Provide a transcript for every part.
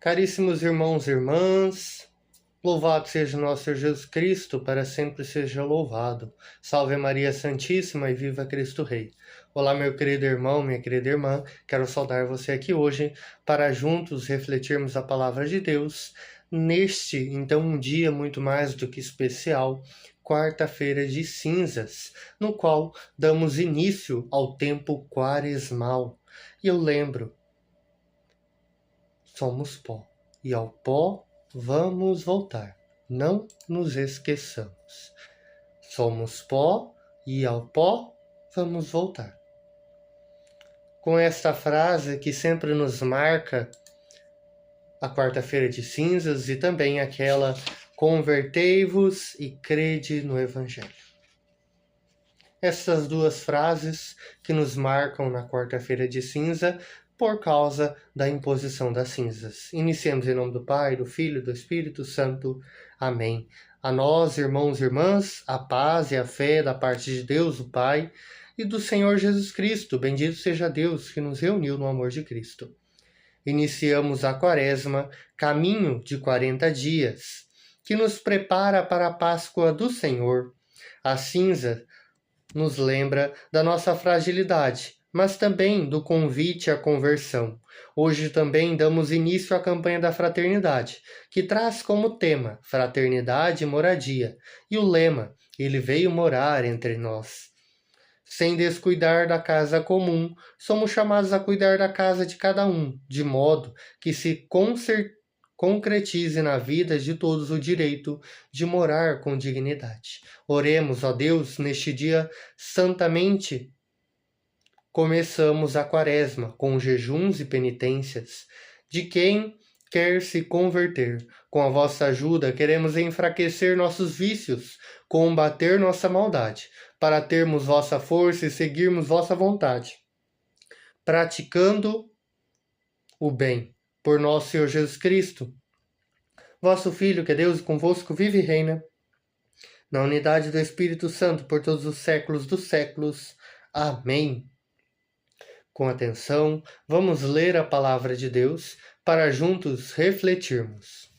Caríssimos irmãos e irmãs, louvado seja o nosso Senhor Jesus Cristo, para sempre seja louvado. Salve Maria Santíssima e viva Cristo Rei. Olá, meu querido irmão, minha querida irmã, quero saudar você aqui hoje para juntos refletirmos a palavra de Deus neste, então, um dia muito mais do que especial, quarta-feira de cinzas, no qual damos início ao tempo quaresmal. E eu lembro, somos pó, e ao pó vamos voltar. Não nos esqueçamos. Somos pó, e ao pó vamos voltar. Com esta frase que sempre nos marca a quarta-feira de cinzas e também aquela convertei-vos e crede no Evangelho. Essas duas frases que nos marcam na quarta-feira de cinza por causa da imposição das cinzas. Iniciemos em nome do Pai, do Filho e do Espírito Santo. Amém. A nós, irmãos e irmãs, a paz e a fé da parte de Deus, o Pai, e do Senhor Jesus Cristo. Bendito seja Deus que nos reuniu no amor de Cristo. Iniciamos a quaresma, caminho de 40 dias, que nos prepara para a Páscoa do Senhor. A cinza nos lembra da nossa fragilidade, mas também do convite à conversão. Hoje também damos início à campanha da fraternidade, que traz como tema fraternidade e moradia, e o lema, ele veio morar entre nós. Sem descuidar da casa comum, somos chamados a cuidar da casa de cada um, de modo que se concretize na vida de todos o direito de morar com dignidade. Oremos, ó Deus, neste dia santamente. Começamos a quaresma com jejuns e penitências de quem quer se converter. Com a vossa ajuda, queremos enfraquecer nossos vícios, combater nossa maldade, para termos vossa força e seguirmos vossa vontade, praticando o bem. Por nosso Senhor Jesus Cristo, vosso Filho, que é Deus convosco, vive e reina, na unidade do Espírito Santo, por todos os séculos dos séculos. Amém. Com atenção, vamos ler a palavra de Deus para juntos refletirmos.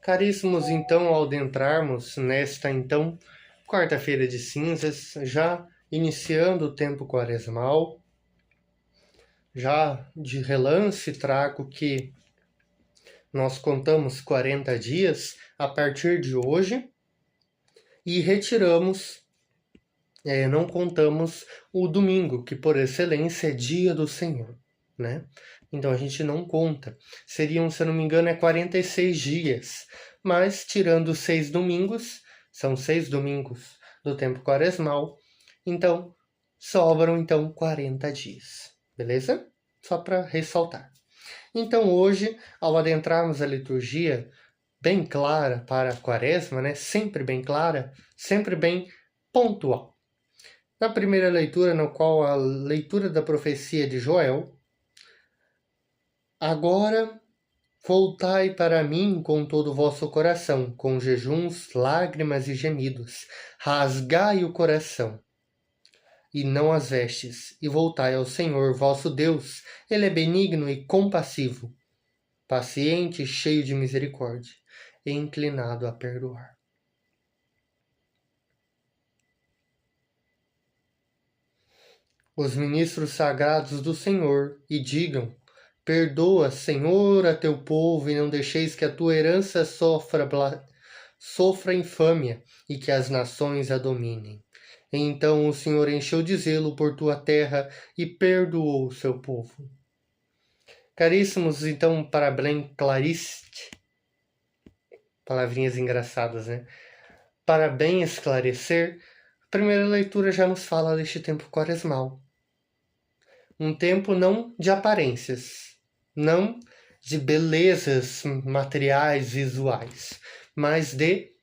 Caríssimos, então, ao adentrarmos nesta, então, quarta-feira de cinzas, já iniciando o tempo quaresmal, já de relance trago que nós contamos 40 dias a partir de hoje e retiramos, não contamos o domingo, que por excelência é dia do Senhor, né? Então a gente não conta. Seriam, se eu não me engano, 46 dias. Mas tirando 6 domingos, são 6 domingos do tempo quaresmal, então sobram então 40 dias. Beleza? Só para ressaltar. Então hoje, ao adentrarmos a liturgia bem clara para a quaresma, né? Sempre bem clara, sempre bem pontual. Na primeira leitura, na qual a leitura da profecia de Joel, agora voltai para mim com todo o vosso coração, com jejuns, lágrimas e gemidos. Rasgai o coração, e não as vestes, e voltai ao Senhor vosso Deus. Ele é benigno e compassivo, paciente e cheio de misericórdia, e inclinado a perdoar. Os ministros sagrados do Senhor, e digam: perdoa, Senhor, a teu povo, e não deixeis que a tua herança sofra infâmia, e que as nações a dominem. Então o Senhor encheu de zelo por tua terra e perdoou o seu povo. Caríssimos, então, para bem clariste, palavrinhas engraçadas, né? Para bem esclarecer, a primeira leitura já nos fala deste tempo quaresmal. Um tempo não de aparências, não de belezas materiais, visuais, mas de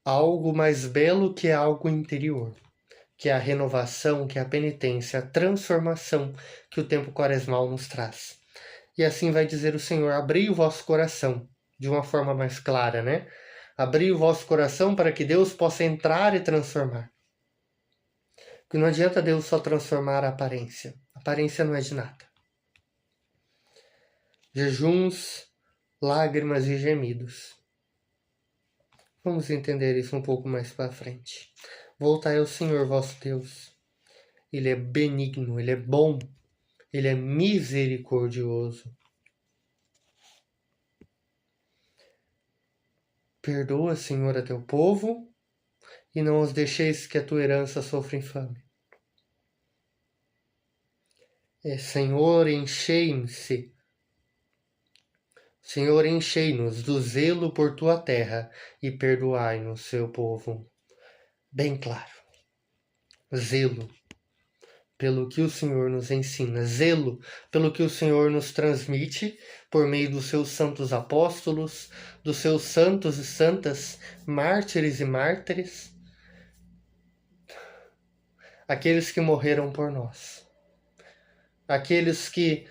algo mais belo que é algo interior. que é a renovação, que é a penitência, a transformação que o tempo quaresmal nos traz. E assim vai dizer o Senhor: abri o vosso coração, de uma forma mais clara, né? Abri o vosso coração para que Deus possa entrar e transformar. Porque não adianta Deus só transformar a aparência. A aparência não é de nada. Jejuns, lágrimas e gemidos. Vamos entender isso um pouco mais para frente. Voltai ao Senhor vosso Deus. Ele é benigno, Ele é bom, Ele é misericordioso. Perdoa, Senhor, a teu povo, e não os deixeis que a tua herança sofra infame. Senhor, enchei-se. Senhor, enchei-nos do zelo por tua terra e perdoai-nos, seu povo. Bem claro. Zelo pelo que o Senhor nos ensina, zelo pelo que o Senhor nos transmite por meio dos seus santos apóstolos, dos seus santos e santas, mártires e mártires, aqueles que morreram por nós, aqueles que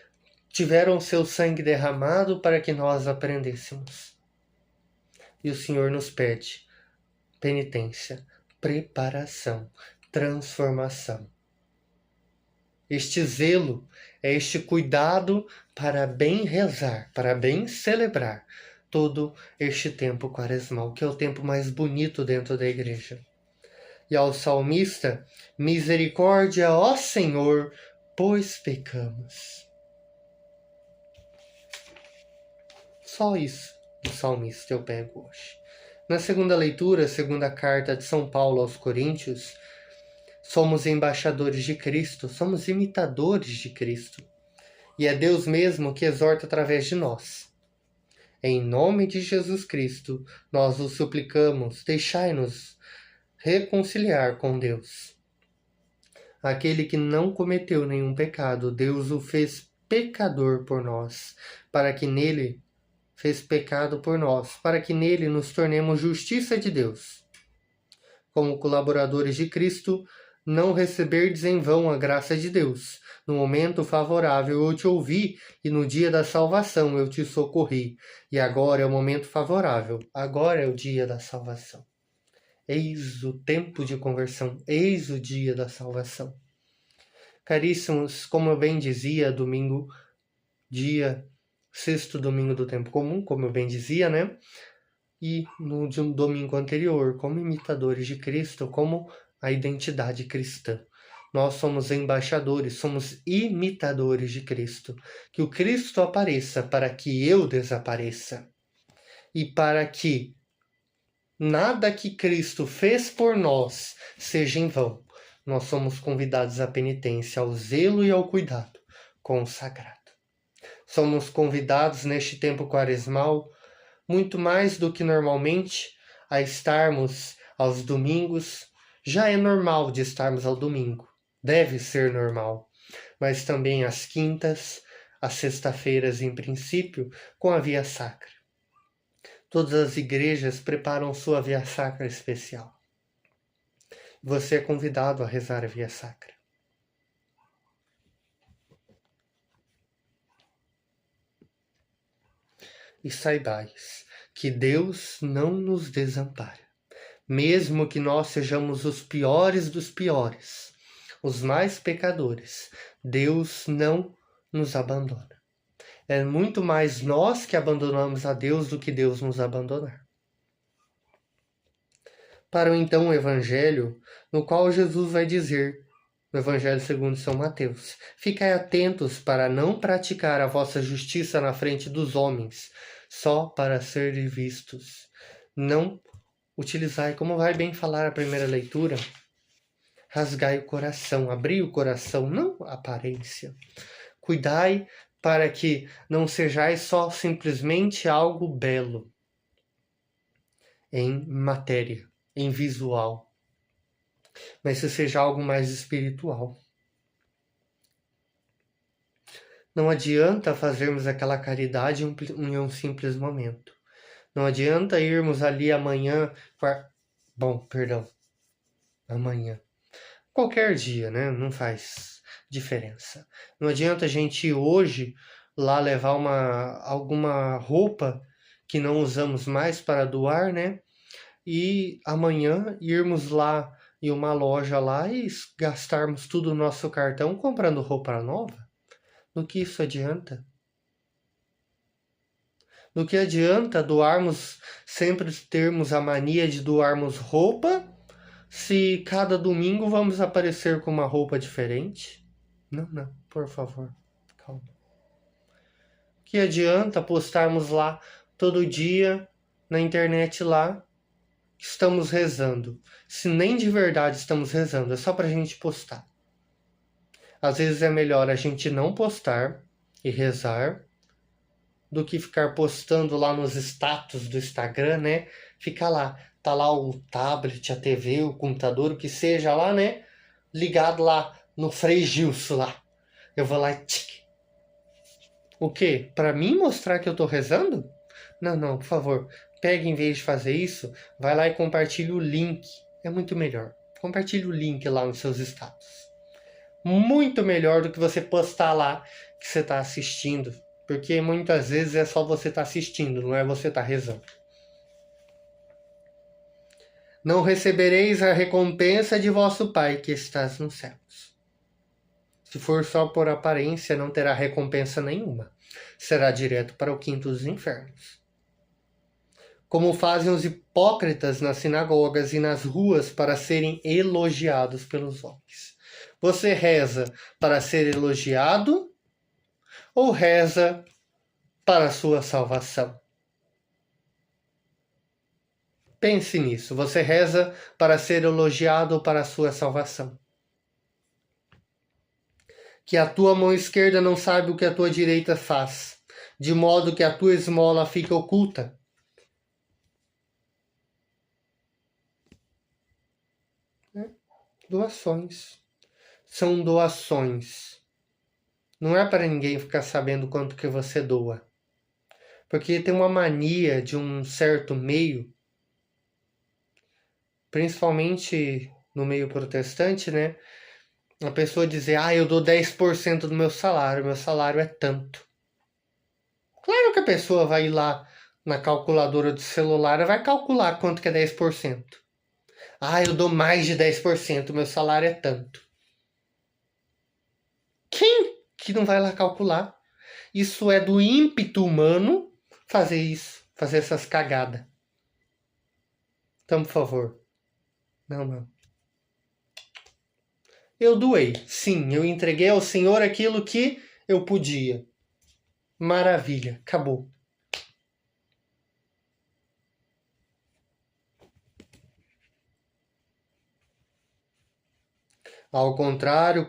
tiveram seu sangue derramado para que nós aprendêssemos. E o Senhor nos pede penitência, preparação, transformação. Este zelo é este cuidado para bem rezar, para bem celebrar todo este tempo quaresmal, que é o tempo mais bonito dentro da igreja. E ao salmista: misericórdia, ó Senhor, pois pecamos. Só isso do salmista eu pego hoje. Na segunda leitura, segunda carta de São Paulo aos Coríntios, somos embaixadores de Cristo, somos imitadores de Cristo. E é Deus mesmo que exorta através de nós. Em nome de Jesus Cristo, nós o suplicamos, deixai-nos reconciliar com Deus. Aquele que não cometeu nenhum pecado, Deus o fez pecador por nós, para que nele fez pecado por nós, para que nele nos tornemos justiça de Deus. Como colaboradores de Cristo, não receberdes em vão a graça de Deus. No momento favorável eu te ouvi, e no dia da salvação eu te socorri. E agora é o momento favorável, agora é o dia da salvação. Eis o tempo de conversão, eis o dia da salvação. Caríssimos, como eu bem dizia, domingo, sexto domingo do tempo comum, como eu bem dizia, né? E no domingo anterior, como imitadores de Cristo, como a identidade cristã. Nós somos embaixadores, somos imitadores de Cristo. Que o Cristo apareça para que eu desapareça. E para que nada que Cristo fez por nós seja em vão. Nós somos convidados à penitência, ao zelo e ao cuidado com o sagrado. Somos convidados neste tempo quaresmal, muito mais do que normalmente, a estarmos aos domingos. Já é normal de estarmos ao domingo, deve ser normal, mas também às quintas, às sexta-feiras em princípio, com a Via Sacra. Todas as igrejas preparam sua Via Sacra especial. Você é convidado a rezar a Via Sacra. E saibais que Deus não nos desampara. Mesmo que nós sejamos os piores dos piores, os mais pecadores, Deus não nos abandona. É muito mais nós que abandonamos a Deus do que Deus nos abandonar. Para então o Evangelho, no qual Jesus vai dizer, no Evangelho segundo São Mateus: ficai atentos para não praticar a vossa justiça na frente dos homens, só para serem vistos. Não utilizai, como vai bem falar a primeira leitura, rasgai o coração, abri o coração, não a aparência. Cuidai para que não sejais só simplesmente algo belo em matéria, em visual, mas que seja algo mais espiritual. Não adianta fazermos aquela caridade em um simples momento. Não adianta irmos ali amanhã, amanhã, qualquer dia, né? Não faz diferença. Não adianta a gente hoje lá levar alguma roupa que não usamos mais para doar, né? E amanhã irmos lá em uma loja lá e gastarmos tudo no nosso cartão comprando roupa nova. No que isso adianta? No que adianta doarmos, sempre termos a mania de doarmos roupa, se cada domingo vamos aparecer com uma roupa diferente? Não, por favor, calma. Que adianta postarmos lá todo dia na internet lá que estamos rezando, se nem de verdade estamos rezando, é só pra gente postar. Às vezes é melhor a gente não postar e rezar do que ficar postando lá nos status do Instagram, né? Fica lá, tá lá o tablet, a TV, o computador, o que seja lá, né? Ligado lá no Frei Gilson lá. Eu vou lá e tic. O quê? Pra mim mostrar que eu tô rezando? Não, por favor. Pega, em vez de fazer isso, vai lá e compartilha o link. É muito melhor. Compartilhe o link lá nos seus status. Muito melhor do que você postar lá que você tá assistindo. Porque muitas vezes é só você estar assistindo, não é você estar rezando. Não recebereis a recompensa de vosso Pai que estás nos céus. Se for só por aparência, não terá recompensa nenhuma. Será direto para o quinto dos infernos. Como fazem os hipócritas nas sinagogas e nas ruas para serem elogiados pelos homens. Você reza para ser elogiado ou reza para a sua salvação? Pense nisso. Você reza para ser elogiado ou para a sua salvação? Que a tua mão esquerda não sabe o que a tua direita faz, de modo que a tua esmola fica oculta. Doações. São doações. Não é para ninguém ficar sabendo quanto que você doa. Porque tem uma mania de um certo meio, principalmente no meio protestante, né? A pessoa dizer, eu dou 10% do meu salário é tanto. Claro que a pessoa vai ir lá na calculadora do celular e vai calcular quanto que é 10%. Eu dou mais de 10%, meu salário é tanto. Quem que não vai lá calcular? Isso é do ímpeto humano fazer isso, fazer essas cagadas. Então, por favor. Não. Eu doei. Sim, eu entreguei ao Senhor aquilo que eu podia. Maravilha, acabou. Ao contrário,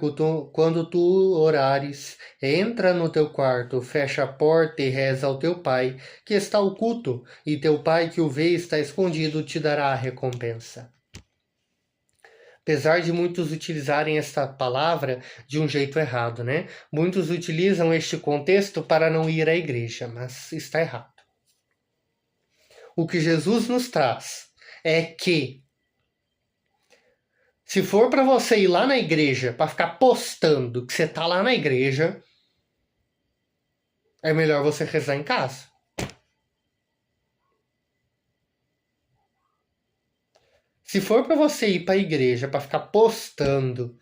quando tu orares, entra no teu quarto, fecha a porta e reza ao teu pai, que está oculto, e teu pai que o vê está escondido te dará a recompensa. Apesar de muitos utilizarem esta palavra de um jeito errado, né? Muitos utilizam este contexto para não ir à igreja, mas está errado. O que Jesus nos traz é que se for para você ir lá na igreja para ficar postando que você tá lá na igreja, é melhor você rezar em casa. Se for para você ir para a igreja para ficar postando,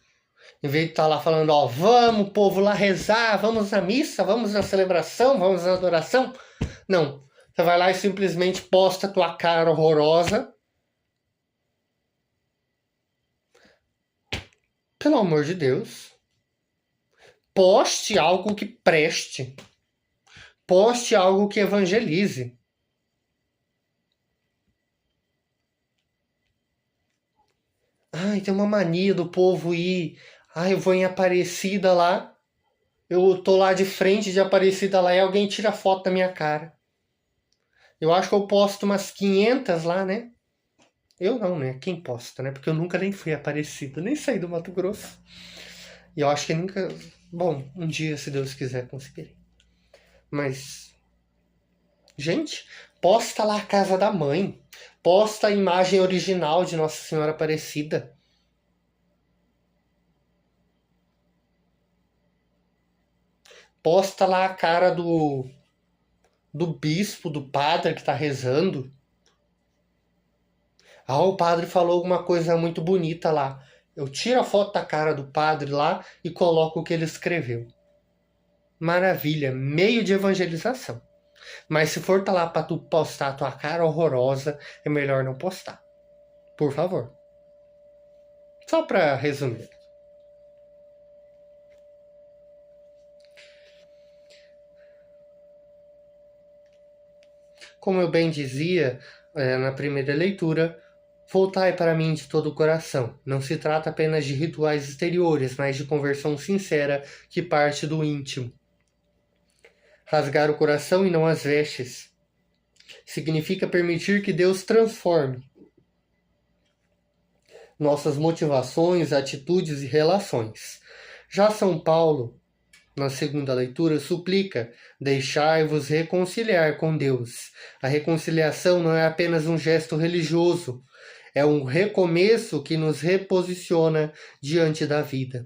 em vez de estar lá falando, vamos povo lá rezar, vamos na missa, vamos na celebração, vamos na adoração. Não, você vai lá e simplesmente posta a tua cara horrorosa. Pelo amor de Deus. Poste algo que preste. Poste algo que evangelize. Tem uma mania do povo ir. Eu vou em Aparecida lá. Eu tô lá de frente de Aparecida lá e alguém tira foto da minha cara. Eu acho que eu posto umas 500 lá, né? Eu não, né? Quem posta, né? Porque eu nunca nem fui Aparecida, nem saí do Mato Grosso. E eu acho que nunca... Bom, um dia, se Deus quiser, conseguirei. Mas... Gente, posta lá a casa da mãe. Posta a imagem original de Nossa Senhora Aparecida. posta lá a cara do bispo, do padre que está rezando. Ah, o padre falou alguma coisa muito bonita lá. Eu tiro a foto da cara do padre lá e coloco o que ele escreveu. Maravilha, meio de evangelização. Mas se for tá lá pra tu postar a tua cara horrorosa, é melhor não postar. Por favor. Só pra resumir. Como eu bem dizia na primeira leitura, voltai para mim de todo o coração. Não se trata apenas de rituais exteriores, mas de conversão sincera que parte do íntimo. Rasgar o coração e não as vestes significa permitir que Deus transforme nossas motivações, atitudes e relações. Já São Paulo, na segunda leitura, suplica: deixai-vos reconciliar com Deus. A reconciliação não é apenas um gesto religioso, é um recomeço que nos reposiciona diante da vida,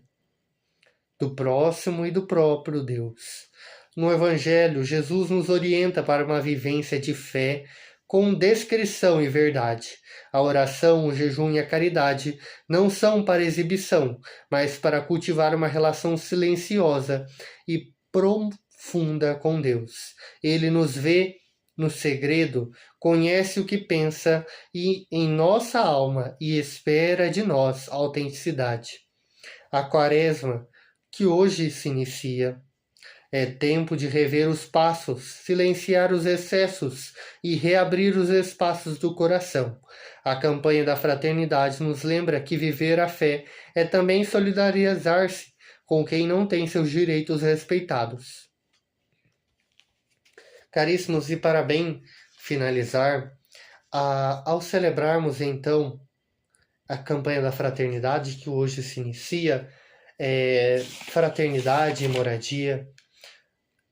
do próximo e do próprio Deus. No Evangelho, Jesus nos orienta para uma vivência de fé com descrição e verdade. A oração, o jejum e a caridade não são para exibição, mas para cultivar uma relação silenciosa e profunda com Deus. Ele nos vê no segredo, conhece o que pensa e em nossa alma e espera de nós autenticidade. A Quaresma, que hoje se inicia, é tempo de rever os passos, silenciar os excessos e reabrir os espaços do coração. A campanha da fraternidade nos lembra que viver a fé é também solidarizar-se com quem não tem seus direitos respeitados. Caríssimos, e para bem finalizar, ao celebrarmos então a campanha da fraternidade que hoje se inicia, fraternidade e moradia,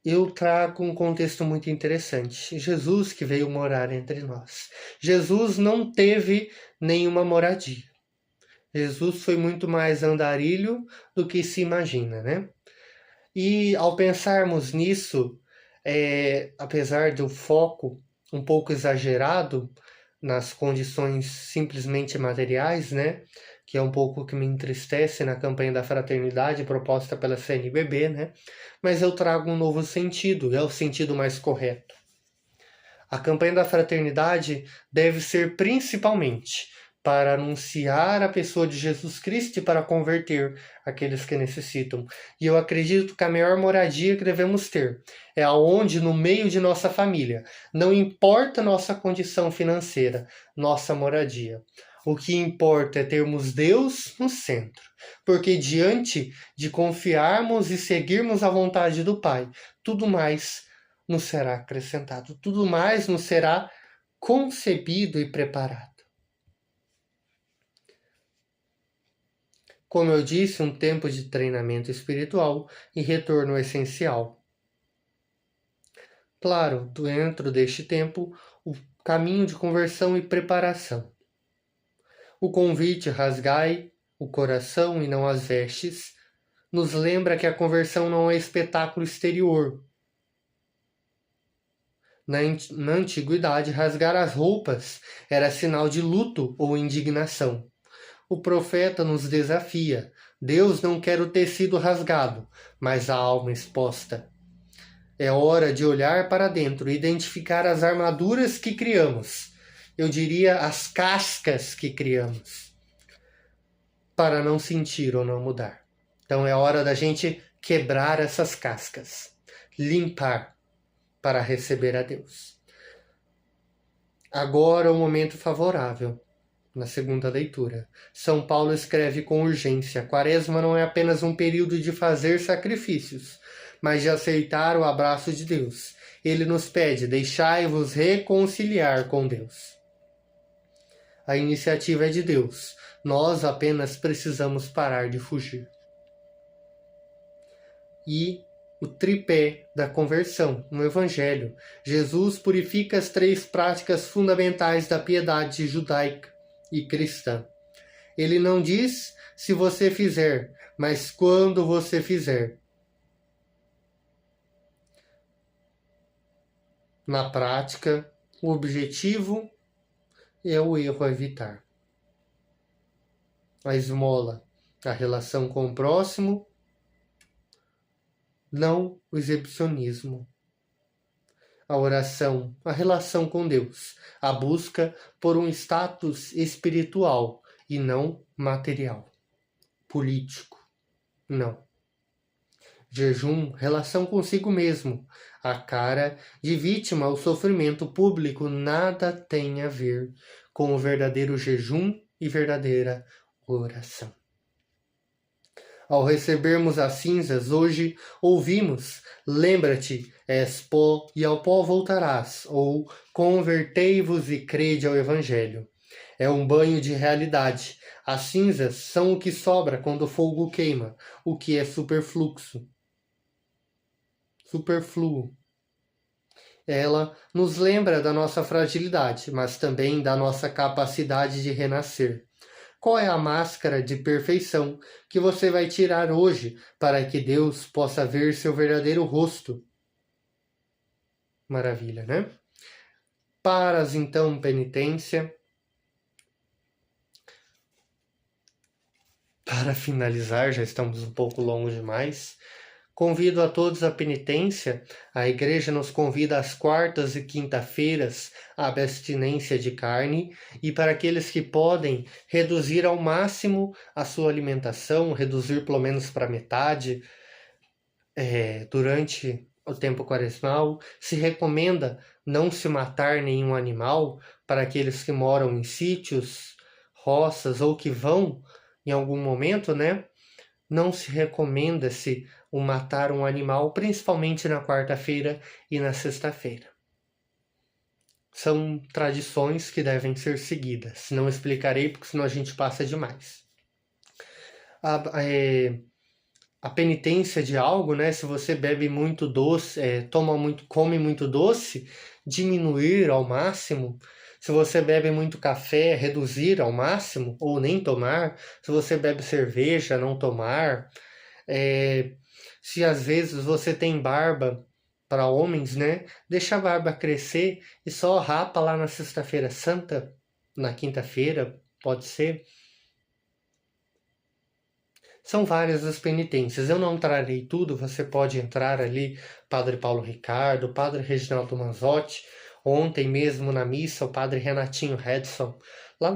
eu trago um contexto muito interessante. Jesus que veio morar entre nós. Jesus não teve nenhuma moradia. Jesus foi muito mais andarilho do que se imagina, né? E ao pensarmos nisso, apesar do foco um pouco exagerado nas condições simplesmente materiais, né? Que é um pouco o que me entristece na campanha da fraternidade proposta pela CNBB, né? Mas eu trago um novo sentido, é o sentido mais correto. A campanha da fraternidade deve ser principalmente para anunciar a pessoa de Jesus Cristo e para converter aqueles que necessitam. E eu acredito que a maior moradia que devemos ter é aonde, no meio de nossa família, não importa nossa condição financeira, nossa moradia. O que importa é termos Deus no centro, porque diante de confiarmos e seguirmos a vontade do Pai, tudo mais nos será acrescentado, tudo mais nos será concebido e preparado. Como eu disse, um tempo de treinamento espiritual e retorno essencial. Claro, dentro deste tempo, o caminho de conversão e preparação. O convite rasgai o coração e não as vestes nos lembra que a conversão não é espetáculo exterior. Na antiguidade, rasgar as roupas era sinal de luto ou indignação. O profeta nos desafia. Deus não quer o tecido rasgado, mas a alma exposta. É hora de olhar para dentro e identificar as armaduras que criamos. Eu diria as cascas que criamos, para não sentir ou não mudar. Então é hora da gente quebrar essas cascas, limpar para receber a Deus. Agora é o momento favorável. Na segunda leitura, São Paulo escreve com urgência: Quaresma não é apenas um período de fazer sacrifícios, mas de aceitar o abraço de Deus. Ele nos pede: deixai-vos reconciliar com Deus. A iniciativa é de Deus. Nós apenas precisamos parar de fugir. E o tripé da conversão no Evangelho. Jesus purifica as 3 práticas fundamentais da piedade judaica e cristã. Ele não diz se você fizer, mas quando você fizer. Na prática, o objetivo é o erro a evitar. A esmola, a relação com o próximo, não o exibicionismo. A oração, a relação com Deus, a busca por um status espiritual e não material, político, não. Jejum, relação consigo mesmo. A cara de vítima ao sofrimento público nada tem a ver com o verdadeiro jejum e verdadeira oração. Ao recebermos as cinzas, hoje ouvimos: lembra-te, és pó e ao pó voltarás, ou convertei-vos e crede ao Evangelho. É um banho de realidade. As cinzas são o que sobra quando o fogo queima, o que é superfluo. Ela nos lembra da nossa fragilidade, mas também da nossa capacidade de renascer. Qual é a máscara de perfeição que você vai tirar hoje para que Deus possa ver seu verdadeiro rosto? Maravilha, né? Paras então, penitência. Para finalizar, já estamos um pouco longos demais. Convido a todos à penitência. A Igreja nos convida às quartas e quinta-feiras à abstinência de carne, e para aqueles que podem reduzir ao máximo a sua alimentação, reduzir pelo menos para metade durante o tempo quaresmal, se recomenda não se matar nenhum animal para aqueles que moram em sítios, roças ou que vão em algum momento, né? Não se recomenda-se o matar um animal, principalmente na quarta-feira e na sexta-feira. São tradições que devem ser seguidas. Não explicarei, porque senão a gente passa demais. A penitência de algo, né? Se você bebe muito doce, come muito doce, diminuir ao máximo. Se você bebe muito café, reduzir ao máximo, ou nem tomar. Se você bebe cerveja, não tomar. Se às vezes você tem barba, para homens, né? Deixa a barba crescer e só rapa lá na sexta-feira santa, na quinta-feira, pode ser. São várias as penitências. Eu não trarei tudo, você pode entrar ali, Padre Paulo Ricardo, Padre Reginaldo Manzotti. Ontem mesmo na missa, o Padre Renatinho Redson, lá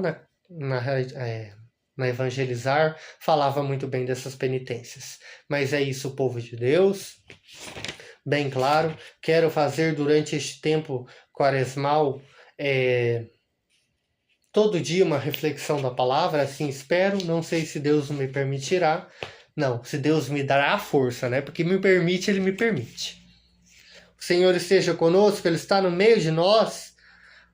na Evangelizar, falava muito bem dessas penitências. Mas é isso, povo de Deus. Bem claro, quero fazer durante este tempo quaresmal todo dia uma reflexão da palavra, assim espero. Não sei se Deus me permitirá. Não, se Deus me dará a força, né? Porque me permite, Ele me permite. O Senhor esteja conosco, Ele está no meio de nós.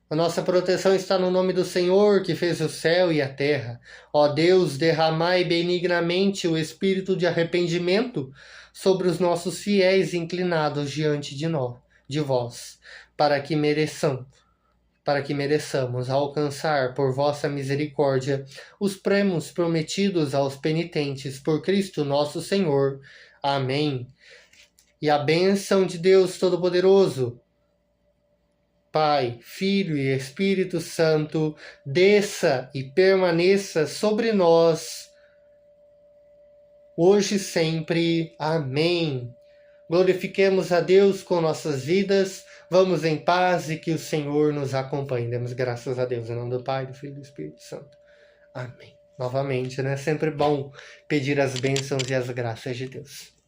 A nossa proteção está no nome do Senhor, que fez o céu e a terra. Ó Deus, derramai benignamente o espírito de arrependimento sobre os nossos fiéis inclinados diante de vós, para que mereçamos alcançar por vossa misericórdia os prêmios prometidos aos penitentes por Cristo nosso Senhor. Amém. E a bênção de Deus Todo-Poderoso, Pai, Filho e Espírito Santo, desça e permaneça sobre nós, hoje e sempre. Amém. Glorifiquemos a Deus com nossas vidas. Vamos em paz e que o Senhor nos acompanhe. Demos graças a Deus em nome do Pai, do Filho e do Espírito Santo. Amém. Novamente, né? Sempre bom pedir as bênçãos e as graças de Deus.